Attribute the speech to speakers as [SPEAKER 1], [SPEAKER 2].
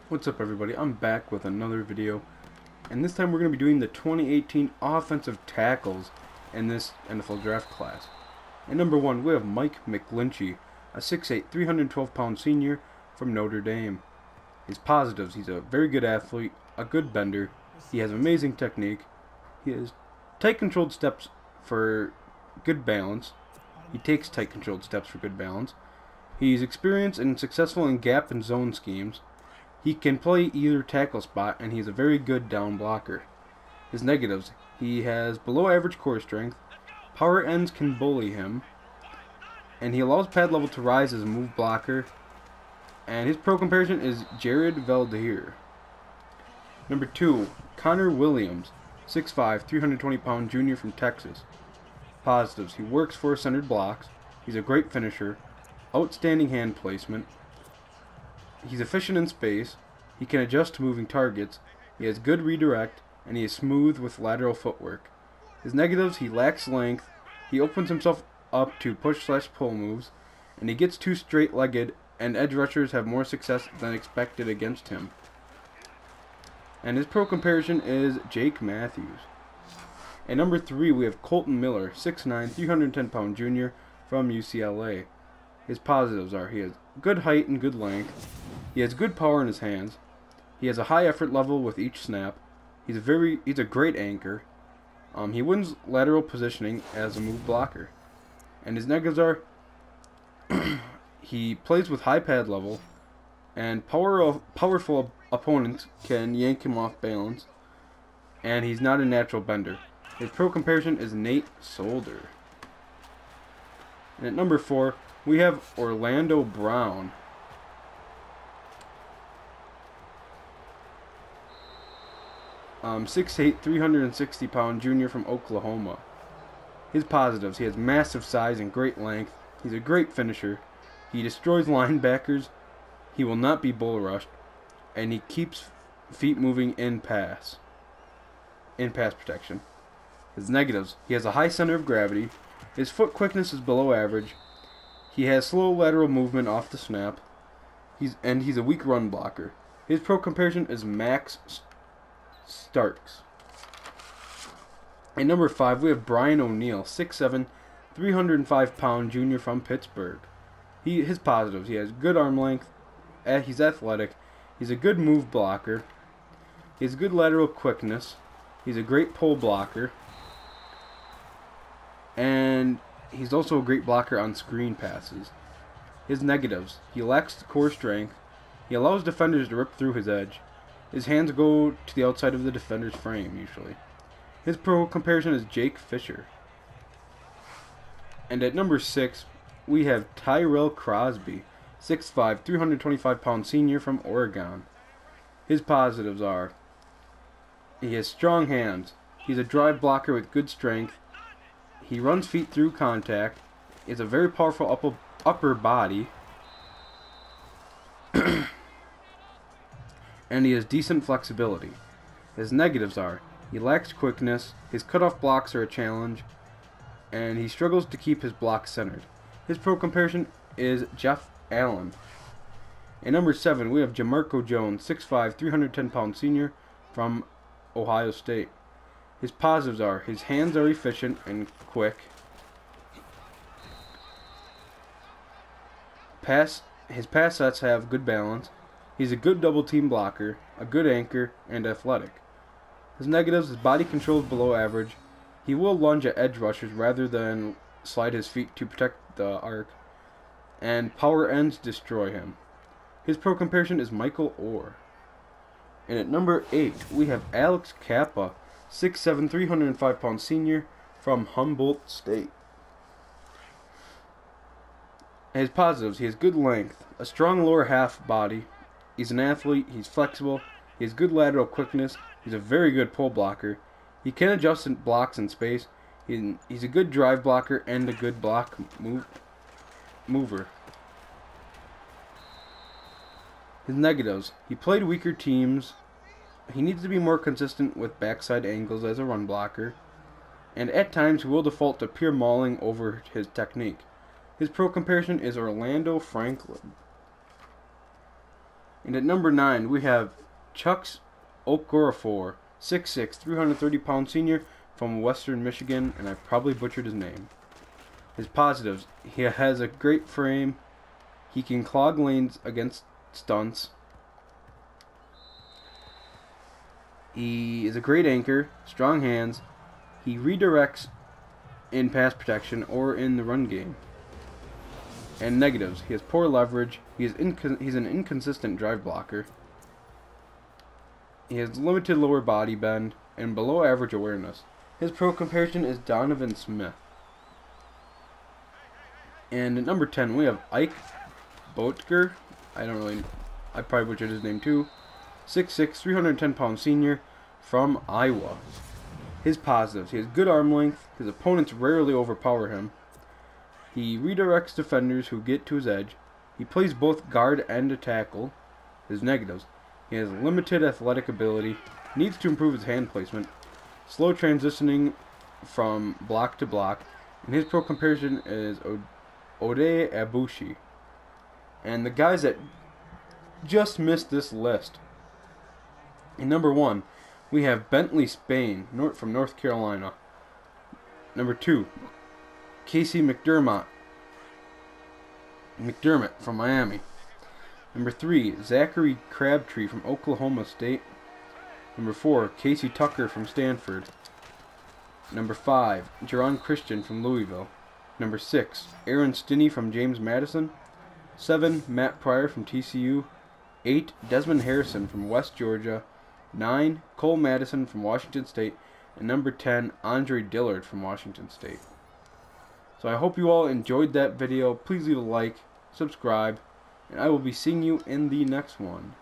[SPEAKER 1] What's up, everybody? I'm back with another video, and this time we're going to be doing the 2018 offensive tackles in this NFL draft class. And number 1, we have McGlinchey, a 6'8", 312-pound senior from Notre Dame. His positives: he's a very good athlete, a good bender, he has amazing technique, he has tight controlled steps for good balance, he's experienced and successful in gap and zone schemes. He can play either tackle spot, and he's a very good down blocker. His negatives: he has below average core strength, power ends can bully him, and he allows pad level to rise as a move blocker. And his pro comparison is Jared Valdir. Number 2, Connor Williams, 6'5", 320-pound junior from Texas. Positives: he works for centered blocks, he's a great finisher, outstanding hand placement, he's efficient in space, he can adjust to moving targets, he has good redirect, and he is smooth with lateral footwork. His negatives: he lacks length, he opens himself up to push/pull moves, and he gets too straight-legged, and edge rushers have more success than expected against him. And his pro comparison is Jake Matthews. At number 3, we have Colton Miller, 6'9", 310-pound junior from UCLA. His positives are: he has good height and good length, he has good power in his hands, he has a high effort level with each snap, he's a great anchor, he wins lateral positioning as a move blocker. And his negatives are he plays with high pad level, and powerful opponents can yank him off balance, and he's not a natural bender. His pro comparison is Nate Solder. And at number 4, we have Orlando Brown. Um, 6'8", 360-pound junior from Oklahoma. His positives: he has massive size and great length, he's a great finisher, he destroys linebackers, he will not be bull rushed, and he keeps feet moving in pass protection. His negatives: he has a high center of gravity, his foot quickness is below average, he has slow lateral movement off the snap, he's a weak run blocker. His pro comparison is Max Starks. At number 5, we have Brian O'Neill, 6'7", 305-pound junior from Pittsburgh. His positives: he has good arm length, he's athletic, he's a good move blocker, he has good lateral quickness, he's a great pull blocker, and he's also a great blocker on screen passes. His negatives: he lacks core strength, he allows defenders to rip through his edge, his hands go to the outside of the defender's frame usually. His pro comparison is Jake Fisher. And at number 6, we have Tyrell Crosby, 6'5", 325-pound senior from Oregon. His positives are: he has strong hands, he's a drive blocker with good strength, he runs feet through contact, he has a very powerful upper body, and he has decent flexibility. His negatives are: he lacks quickness, his cutoff blocks are a challenge, and he struggles to keep his blocks centered. His pro comparison is Jeff Allen. At number 7, we have Jamarco Jones, 6'5", 310-pound senior from Ohio State. His positives are: his hands are efficient and quick, his pass sets have good balance, he's a good double team blocker, a good anchor, and athletic. His negatives: his body control is below average, he will lunge at edge rushers rather than slide his feet to protect the arc, and power ends destroy him. His pro comparison is Michael Orr. And at number 8, we have Alex Cappa, 6'7", 305-pound senior from Humboldt State. His positives: he has good length, a strong lower half body, he's an athlete, he's flexible, he has good lateral quickness, he's a very good pull blocker, he can adjust blocks in space, he's a good drive blocker and a good block mover. His negatives: he played weaker teams, he needs to be more consistent with backside angles as a run blocker, and at times he will default to pure mauling over his technique. His pro comparison is Orlando Franklin. And at number 9, we have Chuks Okorafor, 6'6", 330-pound senior from Western Michigan, and I probably butchered his name. His positives: he has a great frame, he can clog lanes against stunts, he is a great anchor, strong hands, he redirects in pass protection or in the run game. And negatives: he has poor leverage, he's an inconsistent drive blocker, he has limited lower body bend, and below average awareness. His pro comparison is Donovan Smith. And at number 10, we have Ike Boettger. I probably butchered his name too. 6'6", 310-pound senior from Iowa. His positives: he has good arm length, his opponents rarely overpower him, he redirects defenders who get to his edge, he plays both guard and a tackle. His negatives: he has limited athletic ability, needs to improve his hand placement, slow transitioning from block to block, and his pro comparison is Ode Abushi. And the guys that just missed this list. In number 1, we have Bentley Spain from North Carolina. Number 2, Casey McDermott from Miami. Number 3, Zachary Crabtree from Oklahoma State. Number 4, Casey Tucker from Stanford. Number 5, Geron Christian from Louisville. Number 6, Aaron Stinnie from James Madison. 7, Matt Pryor from TCU. 8, Desmond Harrison from West Georgia. 9, Cole Madison from Washington State. And number 10, Andre Dillard from Washington State. So I hope you all enjoyed that video. Please leave a like, subscribe, and I will be seeing you in the next one.